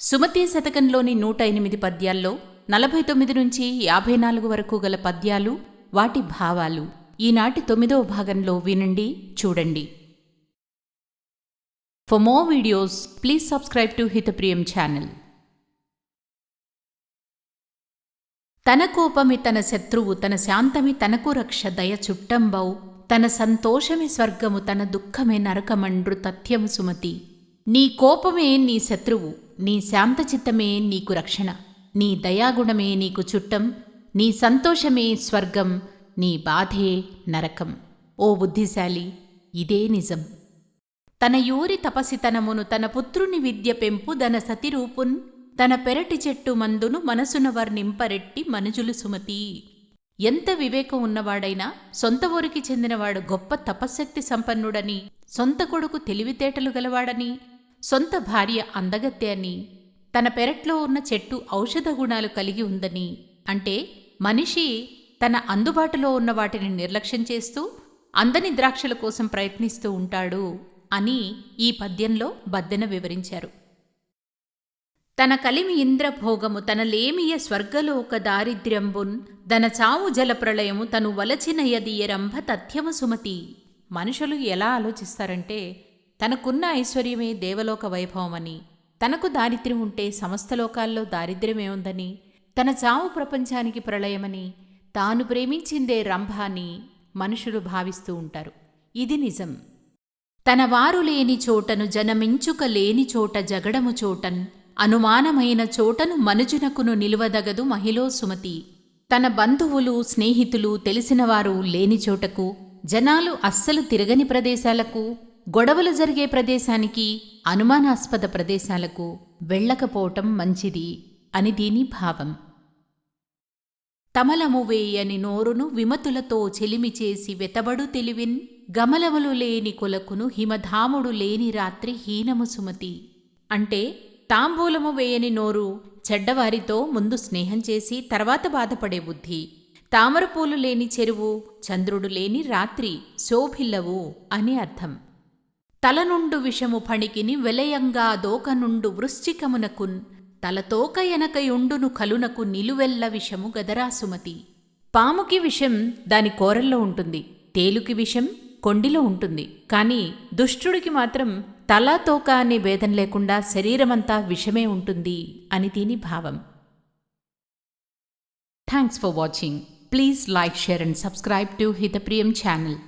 సుమతీ శతకంలోని 108 పద్యాల్లో 49 నుంచి 54 వరకు గల పద్యాలు, వాటి భావాలు ఈనాటి 9వ భాగంలో వినండి, చూడండి. For more videos please subscribe to Hitapriyam channel. తన కోపమి తన శత్రువు, తన శాంతమి తనకు రక్ష, దయ చుట్టంబౌ, తన సంతోషమి స్వర్గము, తన దుఃఖమే నరకమండ్రు తథ్యము సుమతి. నీ కోపమే నీ శత్రువు, నీ శాంతచిత్తమే నీకు రక్షణ, నీ దయాగుణమే నీకు చుట్టం, నీ సంతోషమే స్వర్గం, నీ బాధే నరకం. ఓ బుద్ధిశాలి, ఇదే నిజం. తన యూరి తపసితనమును, తన పుత్రుని విద్య పెంపు, దన సతిరూపున్, తన పెరటి చెట్టు మందును మనసున వర్ణింపరెట్టి మనుజులు సుమతి. ఎంత వివేకం ఉన్నవాడైనా సొంత ఊరికి చెందినవాడు గొప్ప తపశ్శక్తి సంపన్నుడని, సొంత కొడుకు తెలివితేటలు గలవాడని, సొంత భార్య అందగత్తె అని, తన పెరట్లో ఉన్న చెట్టు ఔషధ గుణాలు కలిగి ఉందని, అంటే మనిషి తన అందుబాటులో ఉన్న వాటిని నిర్లక్ష్యం చేస్తూ అందని ద్రాక్షల కోసం ప్రయత్నిస్తూ ఉంటాడు అని ఈ పద్యంలో బద్దెన వివరించారు. తన కలిమి ఇంద్రభోగము, తన లేమియ స్వర్గలోక దారిద్ర్యంబున్, దన చావు జలప్రళయము, తను వలచిన యదియరంభ తథ్యము సుమతి. మనుషులు ఎలా ఆలోచిస్తారంటే, తనకున్న ఐశ్వర్యమే దేవలోక వైభవమని, తనకు దారిద్ర్యం ఉంటే సమస్త లోకాల్లో దారిద్ర్యమే ఉందని, తన చావు ప్రపంచానికి ప్రళయమని, తాను ప్రేమించిందే రంభ అని మనుషులు భావిస్తూ ఉంటారు. ఇది నిజం. తన వారు లేని చోటను జనమించుక లేని చోట జగడము చోటన్, అనుమానమైన చోటను మనుజునకును నిలువదగదు మహిళో సుమతి. తన బంధువులు స్నేహితులు తెలిసినవారు లేని చోటకు, జనాలు అస్సలు తిరగని ప్రదేశాలకు, గొడవలు జరిగే ప్రదేశానికి, అనుమానాస్పద ప్రదేశాలకు వెళ్ళకపోవటం మంచిది అని దీని భావం. తమలము వేయని నోరును విమతులతో చెలిమి చేసి వెతబడు తెలివిన్, గమలములు లేని కొలకును హిమధాముడు లేని రాత్రి హీనము సుమతి. అంటే తాంబూలము వేయని నోరు చెడ్డవారితో ముందు స్నేహం చేసి తర్వాత బాధపడే బుద్ధి, తామరపూలు లేని చెరువు, చంద్రుడు లేని రాత్రి శోభిల్లవు అని అర్థం. తలనుండు విషము ఫణికిని వెలయంగా దోకనుండు వృశ్చికమునకున్, తలతోక ఎనకయుండును కలునకు నిలువెల్ల విషము గదరాసుమతి. పాముకి విషం దాని కోరల్లో ఉంటుంది, తేలుకి విషం కొండిలో ఉంటుంది, కానీ దుష్టుడికి మాత్రం తల తోక అనే భేదం లేకుండా శరీరమంతా విషమే ఉంటుంది అని దీని భావం. Thanks for watching. Please like, share and subscribe to Hitapriyam channel.